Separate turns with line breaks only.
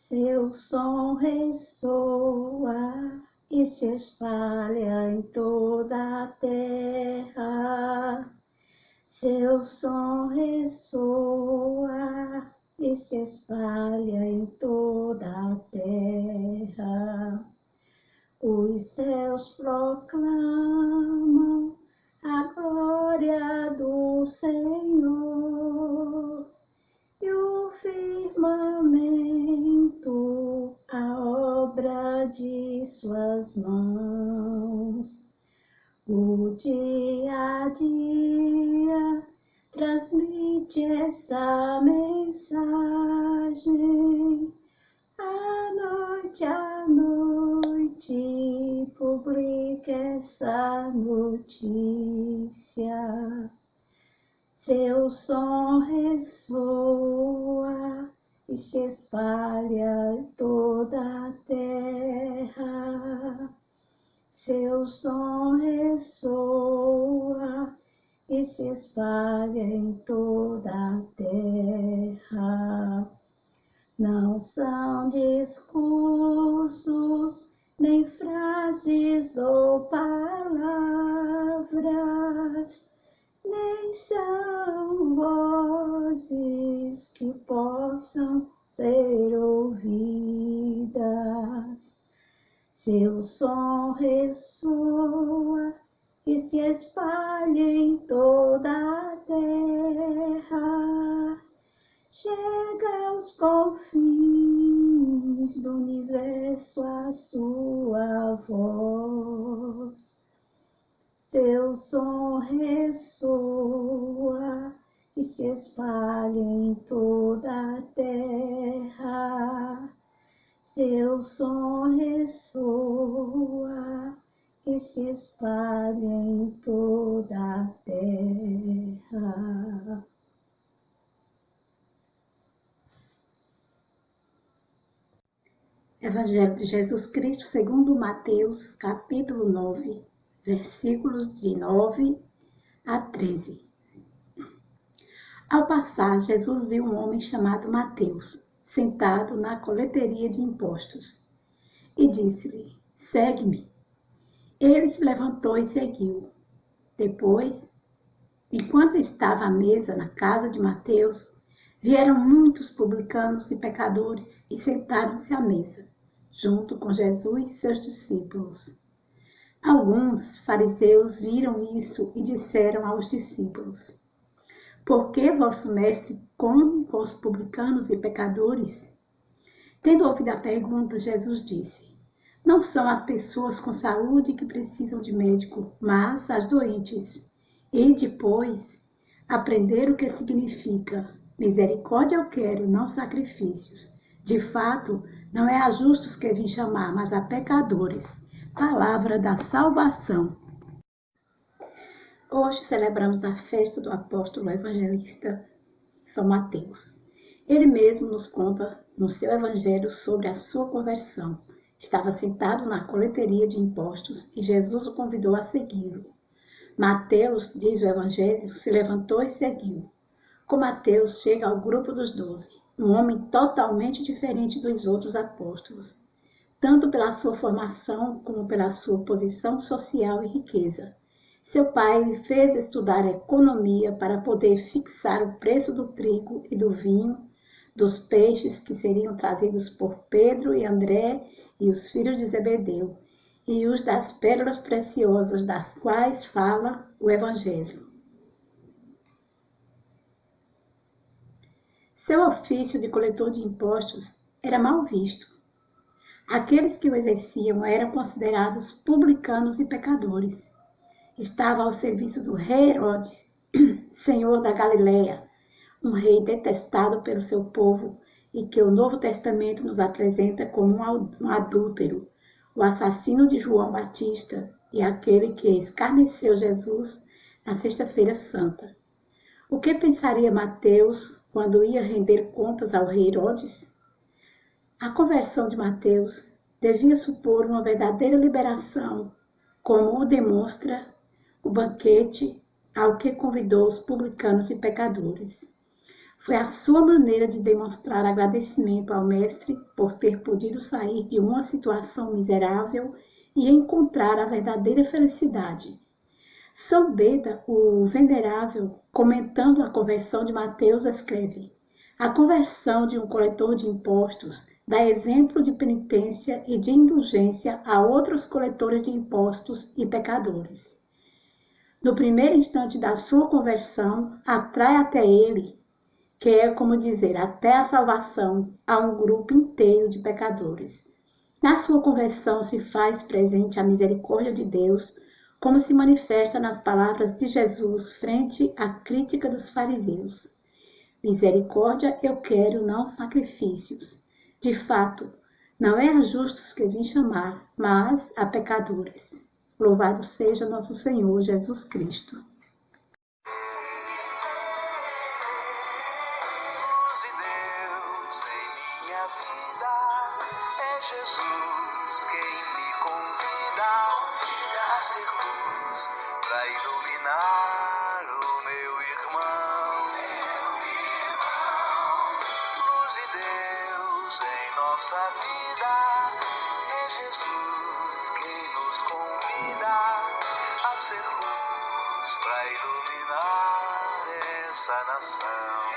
Seu som ressoa e se espalha em toda a terra. Seu som ressoa e se espalha em toda a terra. Os céus proclamam a glória do Senhor e o firmamento a obra de suas mãos. O dia a dia transmite essa mensagem. A noite publica essa notícia. Seu som ressoa e se espalha em toda a terra. Seu som ressoa e se espalha em toda a terra. Não são discursos, nem frases ou palavras, nem são vozes que possam ser ouvidas. Seu som ressoa e se espalha em toda a terra. Chega aos confins do universo a sua voz. Seu som ressoa e se espalha em toda a terra. Seu som ressoa e se espalha em toda a terra.
Evangelho de Jesus Cristo segundo Mateus, capítulo 9, versículos de 9 a 13. Ao passar, Jesus viu um homem chamado Mateus, sentado na coleteria de impostos, e disse-lhe: "Segue-me." Ele se levantou e seguiu. Depois, enquanto estava à mesa na casa de Mateus, vieram muitos publicanos e pecadores e sentaram-se à mesa, junto com Jesus e seus discípulos. Alguns fariseus viram isso e disseram aos discípulos: "Por que vosso mestre come com os publicanos e pecadores?" Tendo ouvido a pergunta, Jesus disse: "Não são as pessoas com saúde que precisam de médico, mas as doentes. E depois, aprender o que significa: misericórdia eu quero, não sacrifícios. De fato, não é a justos que vim chamar, mas a pecadores." Palavra da salvação. Hoje celebramos a festa do apóstolo evangelista São Mateus. Ele mesmo nos conta no seu evangelho sobre a sua conversão. Estava sentado na coleteria de impostos e Jesus o convidou a segui-lo. Mateus, diz o evangelho, se levantou e seguiu. Com Mateus chega ao grupo dos 12, um homem totalmente diferente dos outros apóstolos, tanto pela sua formação como pela sua posição social e riqueza. Seu pai lhe fez estudar economia para poder fixar o preço do trigo e do vinho, dos peixes que seriam trazidos por Pedro e André e os filhos de Zebedeu, e os das pérolas preciosas das quais fala o Evangelho. Seu ofício de coletor de impostos era mal visto. Aqueles que o exerciam eram considerados publicanos e pecadores. Estava ao serviço do rei Herodes, senhor da Galileia, um rei detestado pelo seu povo e que o Novo Testamento nos apresenta como um adúltero, o assassino de João Batista e aquele que escarneceu Jesus na Sexta-feira Santa. O que pensaria Mateus quando ia render contas ao rei Herodes? A conversão de Mateus devia supor uma verdadeira liberação, como o demonstra o banquete ao que convidou os publicanos e pecadores. Foi a sua maneira de demonstrar agradecimento ao Mestre por ter podido sair de uma situação miserável e encontrar a verdadeira felicidade. São Beda, o Venerável, comentando a conversão de Mateus, escreve: a conversão de um coletor de impostos dá exemplo de penitência e de indulgência a outros coletores de impostos e pecadores. No primeiro instante da sua conversão, atrai até ele, que é como dizer, até a salvação, a um grupo inteiro de pecadores. Na sua conversão se faz presente a misericórdia de Deus, como se manifesta nas palavras de Jesus frente à crítica dos fariseus. Misericórdia eu quero, não sacrifícios. De fato, não é a justos que vim chamar, mas a pecadores. Louvado seja nosso Senhor Jesus Cristo.
Jesus quem me convida a ser luz para iluminar o meu irmão. Luz de Deus em nossa vida, é Jesus quem nos convida a ser luz para iluminar essa nação.